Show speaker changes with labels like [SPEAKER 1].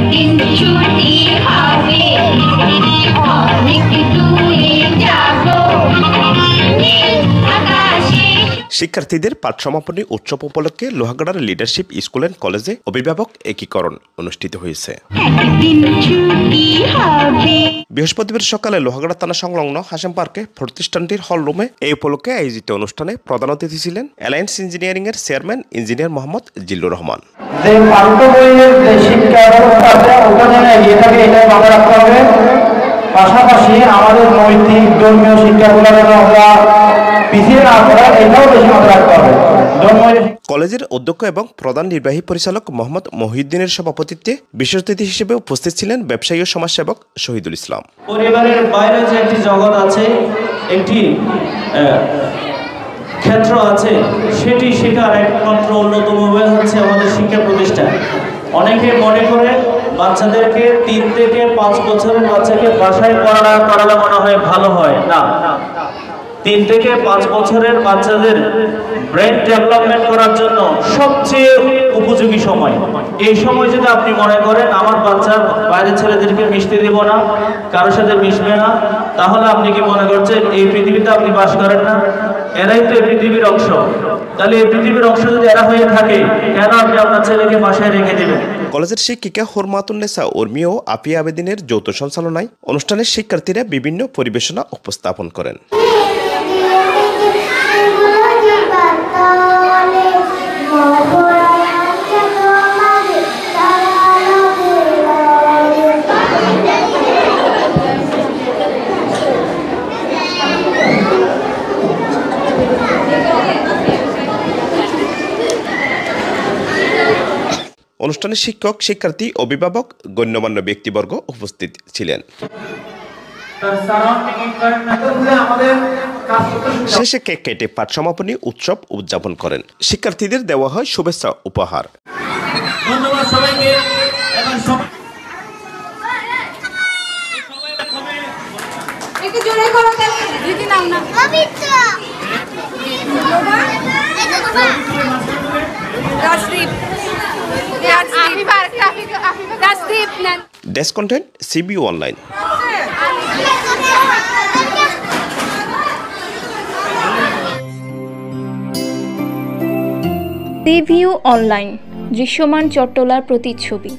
[SPEAKER 1] একদিন ছুটি হবে, অনেক দূরে যাব নীল আকাশে।
[SPEAKER 2] শিক্ষার্থীদের পাঠ সমাপনী উৎসব উপলক্ষে লোহাগড়ার লিডারশিপ স্কুল অ্যান্ড কলেজে অভিভাবক একীকরণ অনুষ্ঠিত হয়েছে।
[SPEAKER 1] একদিন ছুটি হবে।
[SPEAKER 2] বৃহস্পতিবার সকালে লোহাগড়া থানা সংলগ্ন হাসেম পার্কে প্রতিষ্ঠানটির হল রুমে এই উপলক্ষে আয়োজিত অনুষ্ঠানে প্রধান অতিথি ছিলেন অ্যালায়েন্স ইঞ্জিনিয়ারিং এর চেয়ারম্যান ইঞ্জিনিয়ার মোহাম্মদ জিল্লুর রহমান।
[SPEAKER 3] যে পাঠ্য বইয়ের যে শিক্ষা ব্যবস্থা আছে ওটা যেন এগিয়ে থাকে এটাই মাথায় রাখতে হবে। পাশাপাশি আমাদের নৈতিক ধর্মীয় শিক্ষাগুলো যেন আমরা পিছিয়ে না পড়ে এটাও বেশি মাথায় রাখতে হবে।
[SPEAKER 2] কলেজের অধ্যক্ষ এবং প্রধান নির্বাহী পরিচালক মোহাম্মদ মহিউদ্দিনের সভাপতিত্বে বিশেষ অতিথি হিসেবে উপস্থিত ছিলেন ব্যবসায়ী ও সমাজসেবক শহীদুল ইসলাম।
[SPEAKER 4] পরিবারের বাইরে যে একটি জগৎ আছে, একটি ক্ষেত্র আছে, সেটি শেখার একমাত্র অন্যতম উপায় হচ্ছে আমাদের শিক্ষা প্রতিষ্ঠান। অনেকে মনে করে বাচ্চাদেরকে 3 থেকে 5 বছরের বাচ্চাকে বাসায় পড়ালে মনে হয় ভালো হয়। না, 3 থেকে 5 বছরের বাচ্চাদের ব্রেন ডেভেলপমেন্ট করার জন্য সবচেয়ে উপযোগী সময়। এই সময় যদি আপনি মনে করেন আমার বাচ্চা বাইরের ছেলেদেরকে মিশতে দেব না, কারোর সাথে মিশবে না, তাহলে আপনি কি মনে করছেন এই পৃথিবীতে আপনি বাস করেন না? এরাই তো এই পৃথিবীর অংশ। তাহলে এই পৃথিবীর অংশ যদি এরা হয়ে থাকে, কেন আপনি আপনার ছেলেকে বাসায় রেখে দেবেন?
[SPEAKER 2] কলেজের শিক্ষিকা হুরমাতুন্নেসা উর্মি ও আফিয়া আবেদিনের যৌথ সঞ্চালনায় অনুষ্ঠানের শিক্ষার্থীরা বিভিন্ন পরিবেশনা উপস্থাপন করেন। অনুষ্ঠানে শিক্ষক, শিক্ষার্থী, অভিভাবক, গণ্যমান্য ব্যক্তিবর্গ উপস্থিত ছিলেন। শেষে কেক কেটে পাঠ সমাপনী উৎসব উদযাপন করেন। শিক্ষার্থীদের দেওয়া হয় শুভেচ্ছা উপহার।
[SPEAKER 4] ধন্যবাদ সবাইকে।
[SPEAKER 5] একটু জোরে করো দিদি, নাও না
[SPEAKER 2] desk content CBU online.
[SPEAKER 6] CBU online, দৃশ্যমান চট্টলার প্রতিচ্ছবি।